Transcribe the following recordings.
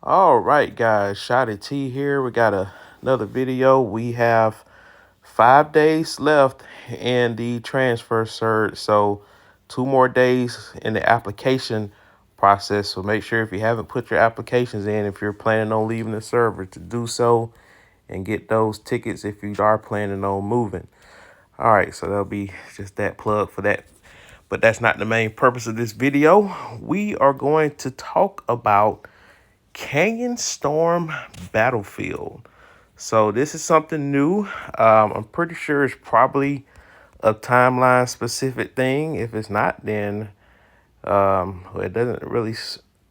All right, guys, Shotty T here. We got another video. We have 5 days left in the transfer surge. So 2 more days in the application process. So make sure if you haven't put your applications in, if you're planning on leaving the server, to do so and get those tickets if you are planning on moving. All right, so that'll be just that plug for that. But that's not the main purpose of this video. We are going to talk about Canyon Storm Battlefield. So this is something new. I'm pretty sure it's probably a timeline specific thing. If it's not, then well, it doesn't really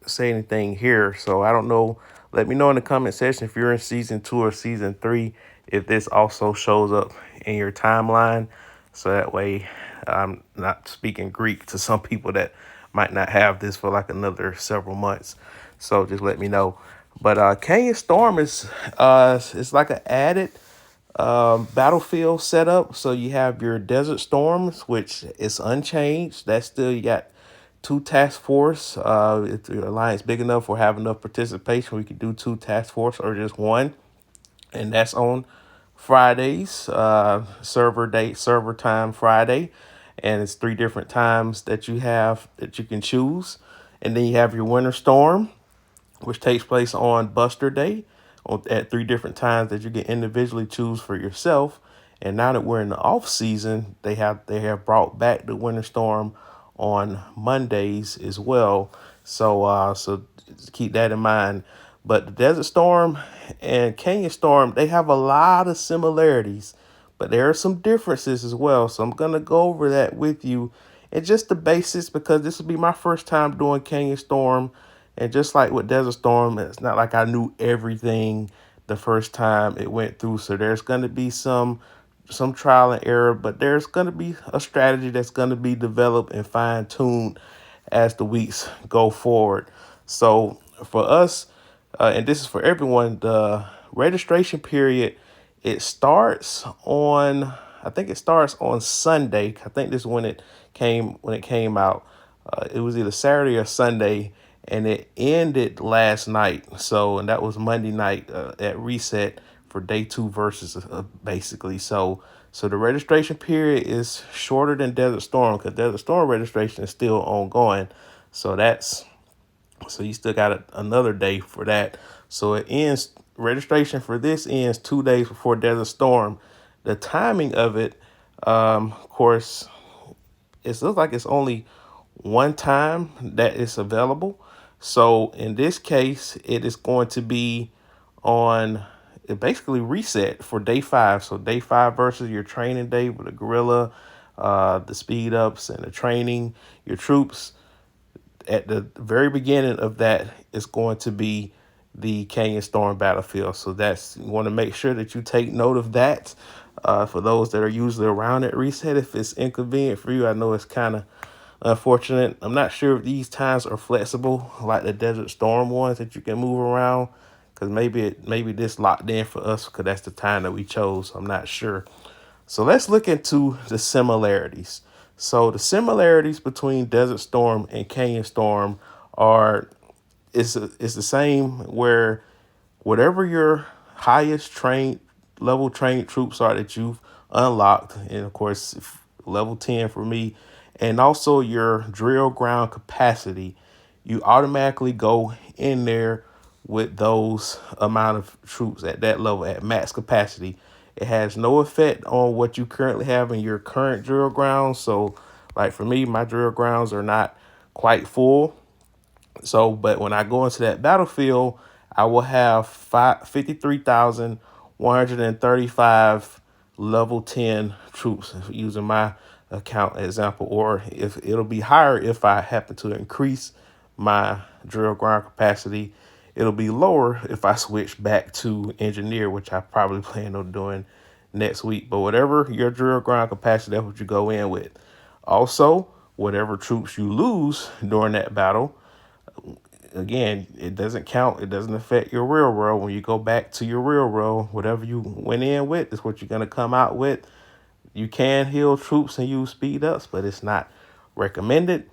say anything here. So I don't know. Let me know in the comment section if you're in season 2 or season 3, if this also shows up in your timeline. So that way I'm not speaking Greek to some people that might not have this for like another several months. So just let me know. But Canyon Storm is it's like an added battlefield setup. So you have your Desert Storms, which is unchanged. That's still, you got 2 task force. If your alliance big enough or have enough participation, we could do 2 task force or just one. And that's on Fridays, server time Friday. And it's 3 different times that you have that you can choose. And then you have your Winter Storm, which takes place on Buster Day at 3 different times that you can individually choose for yourself. And now that we're in the off season, they have brought back the Winter Storm on Mondays as well. So keep that in mind. But the Desert Storm and Canyon Storm, they have a lot of similarities, but there are some differences as well. So I'm gonna go over that with you and just the basics, because this will be my first time doing Canyon Storm. And just like with Desert Storm, it's not like I knew everything the first time it went through. So there's going to be some trial and error, but there's going to be a strategy that's going to be developed and fine-tuned as the weeks go forward. So for us, and this is for everyone, the registration period, it starts on, I think it starts on Sunday. I think this is when it came out. It was either Saturday or Sunday, and it ended last night. So, and that was Monday night at reset for day 2 versus basically. So the registration period is shorter than Desert Storm, because Desert Storm registration is still ongoing. So you still got another day for that. So it ends, registration for this ends 2 days before Desert Storm. The timing of it, of course, it looks like it's only one time that it's available. So in this case, it is going to be on, it basically reset for day 5. So day 5 versus your training day with the gorilla, the speed ups and the training, your troops. At the very beginning of that is going to be the Canyon Storm battlefield. So that's, you want to make sure that you take note of that. For those that are usually around at reset, if it's inconvenient for you, I know it's kind of unfortunate. I'm not sure if these times are flexible like the Desert Storm ones that you can move around, because maybe this locked in for us because that's the time that we chose. I'm not sure. So let's look into the similarities. So the similarities between Desert Storm and Canyon Storm are, it's the same, where whatever your highest trained troops are that you've unlocked, and of course level 10 for me, and also your drill ground capacity, you automatically go in there with those amount of troops at that level at max capacity. It has no effect on what you currently have in your current drill grounds. So like for me, my drill grounds are not quite full. So, but when I go into that battlefield, I will have 53,135 level 10 troops using my account example, or if it'll be higher if I happen to increase my drill ground capacity. It'll be lower if I switch back to engineer, which I probably plan on doing next week. But whatever your drill ground capacity, that's what you go in with. Also, whatever troops you lose during that battle, again, it doesn't count. It doesn't affect your real world. When you go back to your real world, whatever you went in with is what you're going to come out with. You can heal troops and use speed ups, but it's not recommended.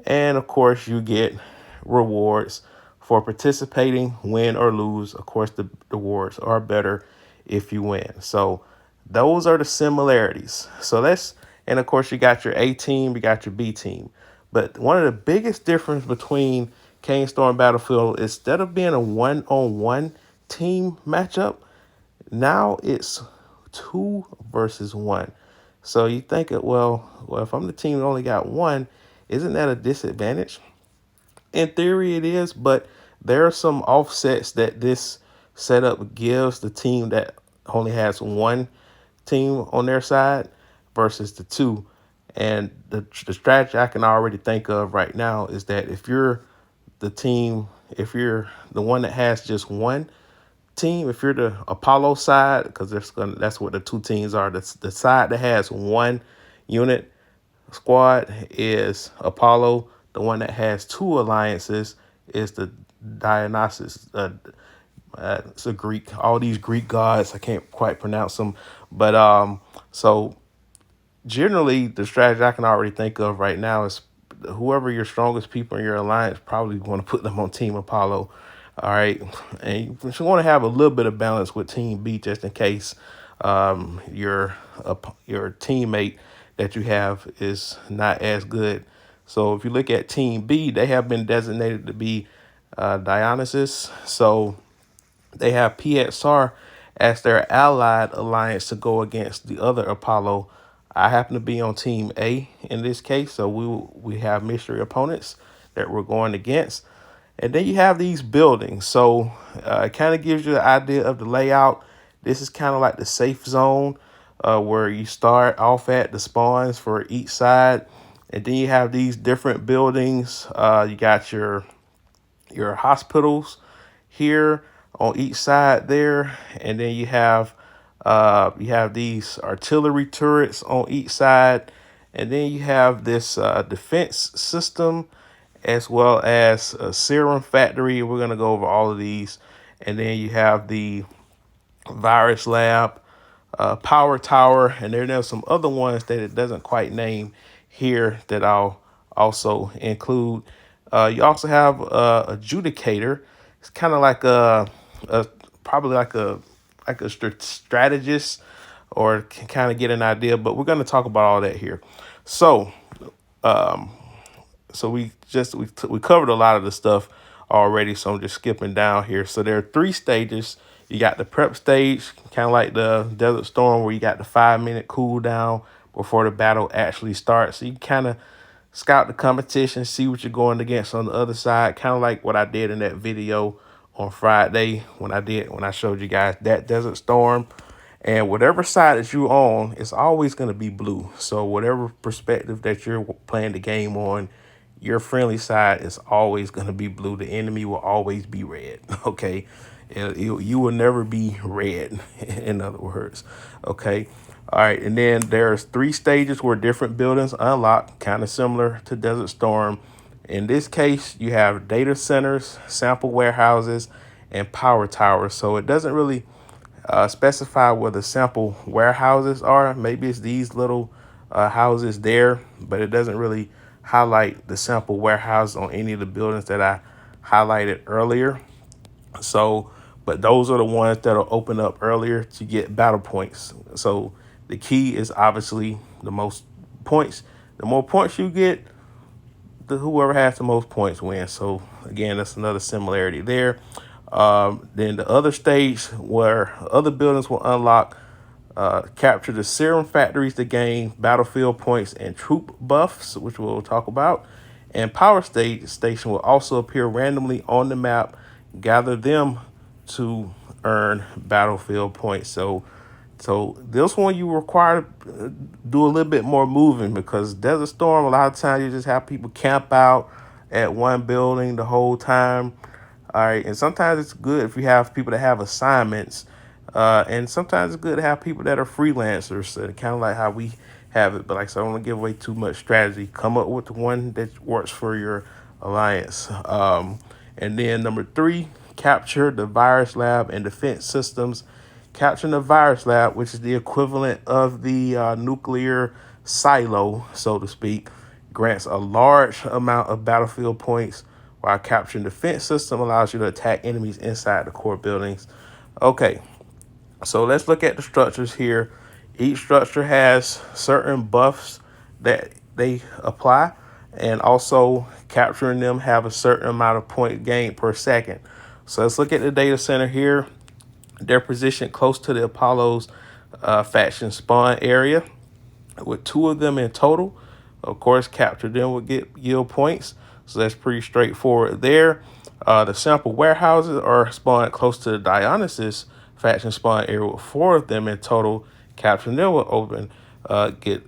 And of course, you get rewards for participating, win or lose. Of course, the rewards are better if you win. So those are the similarities. And of course, you got your A team, you got your B team. But one of the biggest difference between Kane Storm Battlefield, instead of being a one-on-one team matchup, now it's 2 versus 1. So you think, well, if I'm the team that only got one, isn't that a disadvantage? In theory, it is, but there are some offsets that this setup gives the team that only has one team on their side versus the two. And the strategy I can already think of right now is that if you're the one that has just one team, if you're the Apollo side, because that's what the two teams are. The side that has one unit squad is Apollo. The one that has two alliances is the Dionysus. It's a Greek. All these Greek gods, I can't quite pronounce them, but so generally the strategy I can already think of right now is whoever your strongest people in your alliance, probably want to put them on Team Apollo. All right, and you want to have a little bit of balance with Team B just in case your teammate that you have is not as good. So if you look at Team B, they have been designated to be Dionysus. So they have PXR as their allied alliance to go against the other Apollo. I happen to be on Team A in this case, so we have mystery opponents that we're going against. And then you have these buildings. So it kind of gives you the idea of the layout. This is kind of like the safe zone where you start off at the spawns for each side. And then you have these different buildings. You got your hospitals here on each side there, and then you have these artillery turrets on each side, and then you have this defense system as well as a serum factory. We're gonna go over all of these, and then you have the virus lab, power tower, and there's some other ones that it doesn't quite name here that I'll also include. You also have a Judicator. It's kind of like a probably like a strategist, or can kind of get an idea. But we're going to talk about all that here. So we covered a lot of the stuff already, so I'm just skipping down here. So there are 3 stages. You got the prep stage, kind of like the Desert Storm, where you got the 5-minute cooldown before the battle actually starts. So you kind of scout the competition, see what you're going against on the other side, kind of like what I did in that video on Friday when I showed you guys that Desert Storm. And whatever side that you're on, it's always going to be blue. So whatever perspective that you're playing the game on, your friendly side is always going to be blue. The enemy will always be red. Okay. You will never be red, in other words. Okay. All right. And then there's 3 stages where different buildings unlock, kind of similar to Desert Storm. In this case, you have data centers, sample warehouses, and power towers. So it doesn't really specify where the sample warehouses are. Maybe it's these little houses there, but it doesn't really highlight the sample warehouse on any of the buildings that I highlighted earlier. So, but those are the ones that'll open up earlier to get battle points. So the key is obviously the most points. The more points you get, whoever has the most points wins. So again, that's another similarity there. Then the other stage where other buildings will unlock, capture the serum factories to gain battlefield points and troop buffs, which we'll talk about. And power station will also appear randomly on the map. Gather them to earn battlefield points. So this one you require to do a little bit more moving, because Desert Storm, a lot of times you just have people camp out at one building the whole time. All right, and sometimes it's good if you have people that have assignments, and sometimes it's good to have people that are freelancers, so kind of like how we have it. But like I said, I don't want to give away too much strategy. Come up with the one that works for your alliance. And then number 3, capture the virus lab and defense systems. Capturing the virus lab, which is the equivalent of the nuclear silo, so to speak, grants a large amount of battlefield points, while capturing the defense system allows you to attack enemies inside the core buildings. Okay, so let's look at the structures here. Each structure has certain buffs that they apply, and also capturing them have a certain amount of point gain per second. So let's look at the data center here. They're positioned close to the Apollo's faction spawn area, with two of them in total. Of course, capture them would get yield points. So that's pretty straightforward there. The sample warehouses are spawned close to the Dionysus faction spawn area, with four of them in total. Capturing them will open get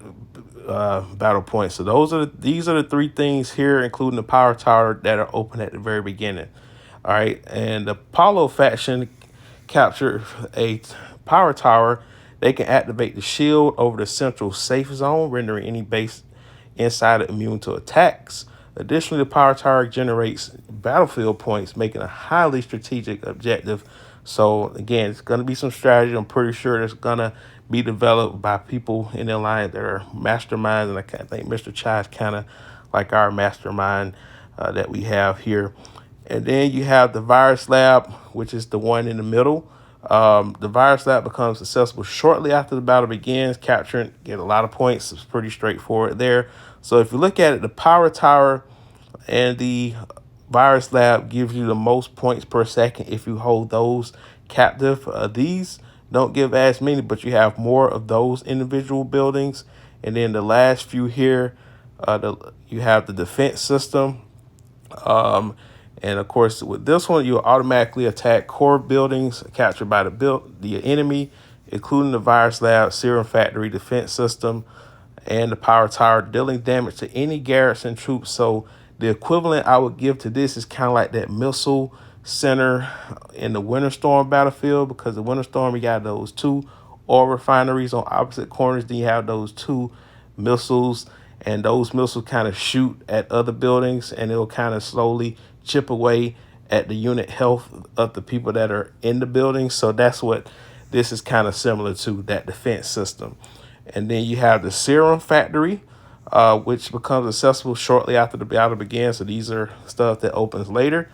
battle points. So these are the three things here, including the power tower, that are open at the very beginning. All right, and the Apollo faction capture a power tower. They can activate the shield over the central safe zone, rendering any base inside it immune to attacks. Additionally, the power tower generates battlefield points, making a highly strategic objective. So again, it's going to be some strategy. I'm pretty sure it's going to be developed by people in the alliance that are masterminds, and I think Mr. Chai is kind of like our mastermind that we have here. And then you have the virus lab, which is the one in the middle. The virus lab becomes accessible shortly after the battle begins. Capturing, get a lot of points. It's pretty straightforward there. So if you look at it, the power tower and the virus lab gives you the most points per second if you hold those captive. These don't give as many, but you have more of those individual buildings. And then the last few here, you have the defense system. And of course, with this one, you'll automatically attack core buildings captured by the enemy, including the virus lab, serum factory, defense system, and the power tower, dealing damage to any garrison troops. So the equivalent I would give to this is kind of like that missile center in the Winter Storm battlefield, because the Winter Storm, you got those two oil refineries on opposite corners. Then you have those two missiles, and those missiles kind of shoot at other buildings, and it'll kind of slowly chip away at the unit health of the people that are in the building. So that's what this is kind of similar to, that defense system. And then you have the serum factory, which becomes accessible shortly after the battle begins. So these are stuff that opens later.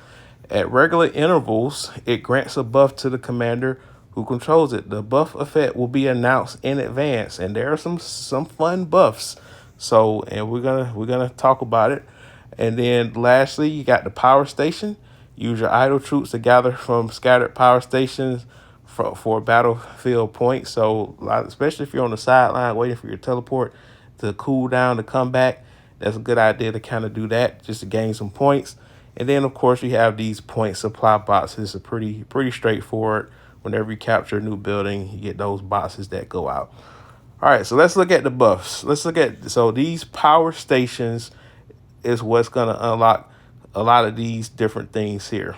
At regular intervals, it grants a buff to the commander who controls it. The buff effect will be announced in advance, and there are some fun buffs. So, and we're gonna talk about it. And then lastly, you got the power station. Use your idle troops to gather from scattered power stations for battlefield points. So, especially if you're on the sideline waiting for your teleport to cool down to come back, that's a good idea to kind of do that just to gain some points. And then, of course, you have these point supply boxes. Are pretty straightforward. Whenever you capture a new building, you get those boxes that go out. All right, so let's look at the buffs. So these power stations is what's going to unlock a lot of these different things here.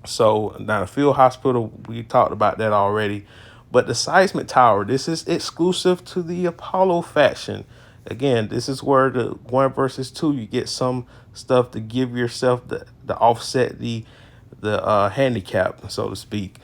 So now the field hospital, we talked about that already. But the seismic tower, this is exclusive to the Apollo faction. Again, this is where the 1 versus 2, you get some stuff to give yourself the offset the handicap, so to speak.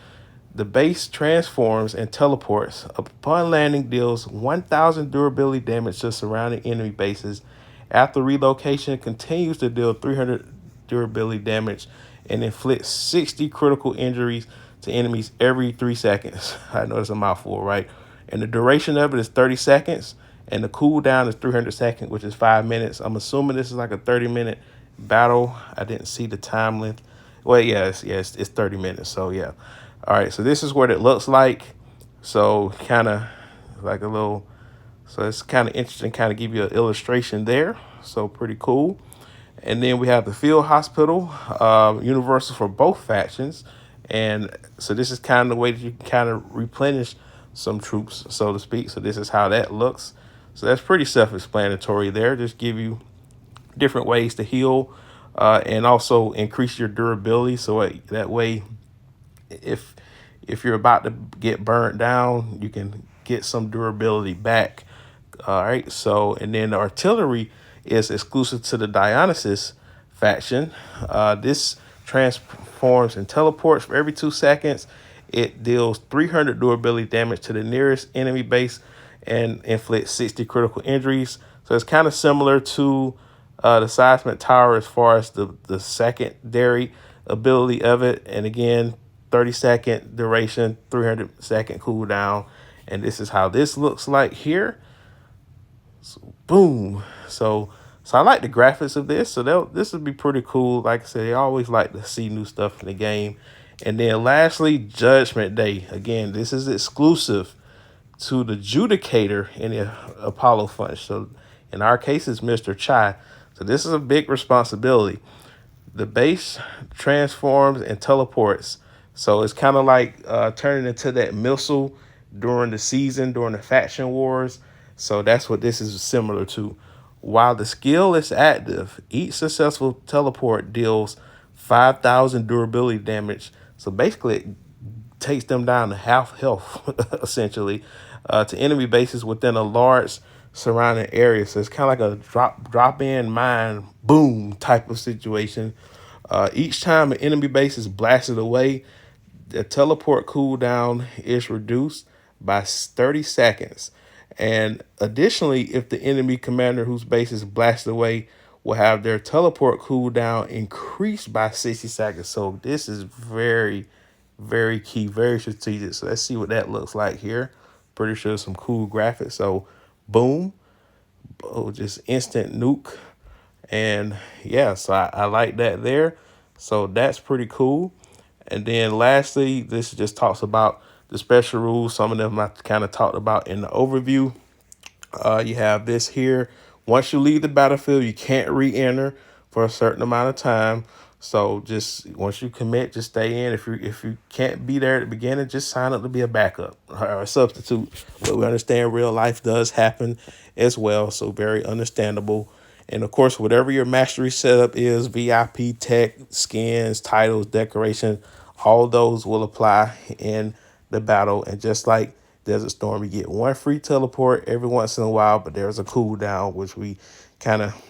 The base transforms and teleports. Upon landing, deals 1,000 durability damage to surrounding enemy bases. After relocation, continues to deal 300 durability damage and inflicts 60 critical injuries to enemies every 3 seconds. I know it's a mouthful, right? And the duration of it is 30 seconds, and the cooldown is 300 seconds, which is 5 minutes. I'm assuming this is like a 30-minute battle. I didn't see the time length. Well, yes, it's 30 minutes, so yeah. All right, so this is what it looks like. So kind of like a little, so it's kind of interesting, kind of give you an illustration there. So pretty cool. And then we have the field hospital, universal for both factions. And so this is kind of the way that you can kind of replenish some troops, so to speak. So this is how that looks. So that's pretty self-explanatory there. Just give you different ways to heal and also increase your durability. So that way, if you're about to get burnt down, you can get some durability back. All right. So, and then the artillery is exclusive to the Dionysus faction. This transforms and teleports for every 2 seconds. It deals 300 durability damage to the nearest enemy base and inflicts 60 critical injuries. So it's kind of similar to the seismic tower as far as the secondary ability of it. And again, 30-second duration, 300-second cooldown. And this is how this looks like here. So, boom. So I like the graphics of this. So this would be pretty cool. Like I said, I always like to see new stuff in the game. And then lastly, Judgment Day. Again, this is exclusive to the Judicator in the Apollo Funch. So in our case, it's Mr. Chai. So this is a big responsibility. The base transforms and teleports. So it's kind of like turning into that missile during the season, during the faction wars. So that's what this is similar to. While the skill is active, each successful teleport deals 5,000 durability damage. So basically, it takes them down to half health, essentially, to enemy bases within a large surrounding area. So it's kind of like a drop in mine, boom type of situation. Each time an enemy base is blasted away, the teleport cooldown is reduced by 30 seconds. And additionally, if the enemy commander whose base is blasted away will have their teleport cooldown increased by 60 seconds. So this is very, very key, very strategic. So let's see what that looks like here. Pretty sure some cool graphics. So boom, oh, just instant nuke. And yeah, so I like that there. So that's pretty cool. And then lastly, this just talks about the special rules. Some of them I kind of talked about in the overview. You have this here. Once you leave the battlefield, you can't re-enter for a certain amount of time. So just once you commit, just stay in. If you can't be there at the beginning, just sign up to be a backup or a substitute. But we understand real life does happen as well. So very understandable. And of course, whatever your mastery setup is, VIP, tech, skins, titles, decoration, all those will apply in the battle. And just like Desert Storm, you get one free teleport every once in a while, but there's a cooldown, which we kind of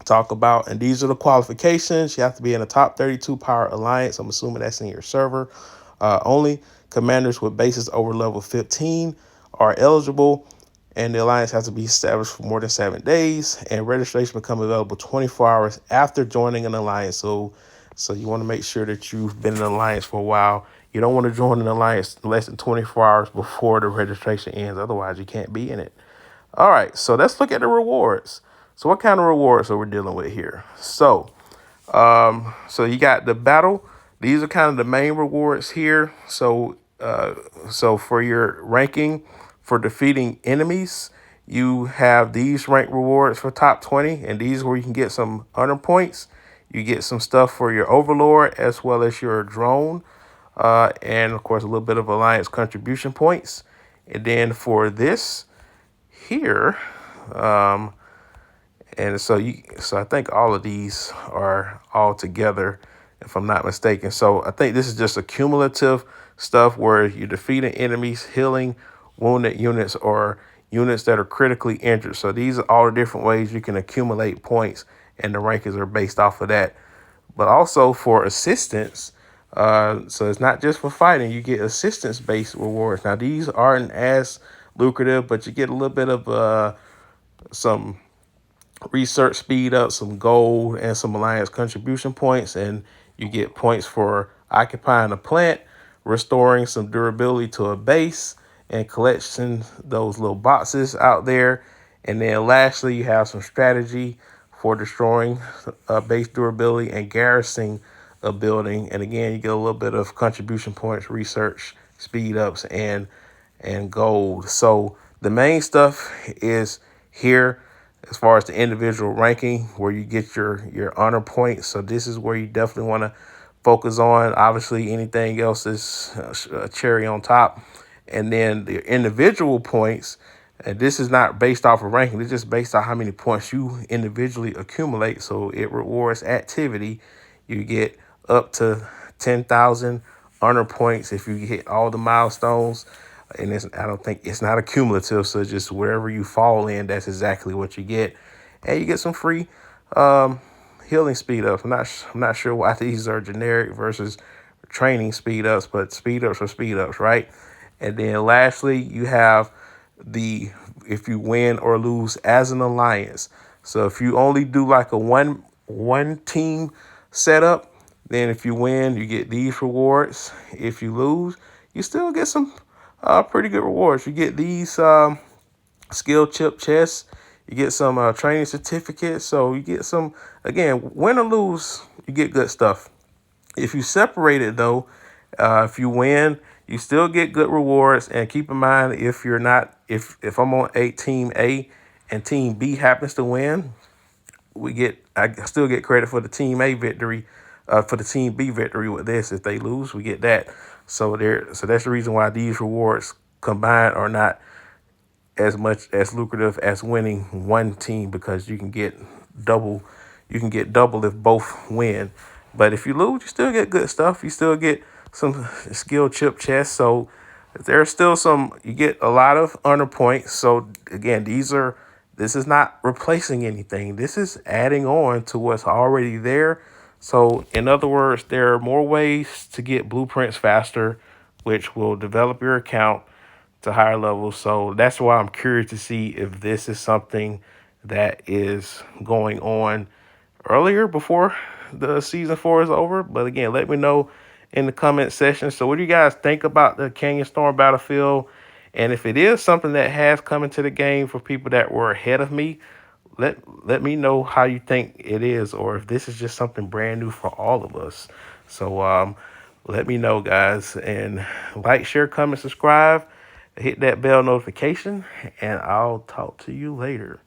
talk about. And these are the qualifications. You have to be in a top 32 power alliance. I'm assuming that's in your server. Only commanders with bases over level 15 are eligible, and the alliance has to be established for more than 7 days, and registration become available 24 hours after joining an alliance. So you want to make sure that you've been in an alliance for a while. You don't want to join an alliance less than 24 hours before the registration ends. Otherwise, you can't be in it. All right, so let's look at the rewards. So what kind of rewards are we dealing with here? So you got the battle. These are kind of the main rewards here. So for your ranking for defeating enemies, you have these rank rewards for top 20, and these where you can get some honor points. You get some stuff for your overlord as well as your drone, and of course a little bit of alliance contribution points. And then for this here, and so I think all of these are all together, if I'm not mistaken. So I think this is just a cumulative stuff where you're defeating enemies, healing wounded units, or units that are critically injured. So these are all the different ways you can accumulate points, and the rankings are based off of that. But also for assistance, so it's not just for fighting. You get assistance-based rewards. Now these aren't as lucrative, but you get a little bit of some research speed up, some gold, and some alliance contribution points. And you get points for occupying a plant, restoring some durability to a base, and collecting those little boxes out there. And then lastly, you have some strategy for destroying base durability and garrisoning a building. And again, you get a little bit of contribution points, research speed ups, and gold. So the main stuff is here as far as the individual ranking, where you get your honor points. So this is where you definitely want to focus on. Obviously, anything else is a cherry on top. And then the individual points, and this is not based off of ranking. It's just based on how many points you individually accumulate. So it rewards activity. You get up to 10,000 honor points if you hit all the milestones. And I don't think it's not accumulative, so just wherever you fall in, that's exactly what you get. And you get some free healing speed ups. I'm not sure why these are generic versus training speed ups, but speed ups are speed ups, right? And then lastly, you have if you win or lose as an alliance. So if you only do like a one team setup, then if you win, you get these rewards. If you lose, you still get some pretty good rewards. You get these skill chip chests. You get some training certificates. So you get some, again, win or lose, you get good stuff. If you separate it though, if you win, you still get good rewards. And keep in mind, if you're not, if I'm on team A and team B happens to win, I still get credit for the team A victory, for the team B victory with this. If they lose, we get that. So that's the reason why these rewards combined are not as much as lucrative as winning one team, because double you can get double if both win. But if you lose, you still get good stuff. You still get some skill chip chests. So there's still you get a lot of honor points. So again, this is not replacing anything. This is adding on to what's already there. So in other words, there are more ways to get blueprints faster, which will develop your account to higher levels. So that's why I'm curious to see if this is something that is going on earlier before the season 4 is over. But again, let me know in the comment section. So what do you guys think about the Canyon Storm Battlefield? And if it is something that has come into the game for people that were ahead of me, let me know how you think it is, or if this is just something brand new for all of us. So let me know, guys, and like, share, comment, subscribe, hit that bell notification, and I'll talk to you later.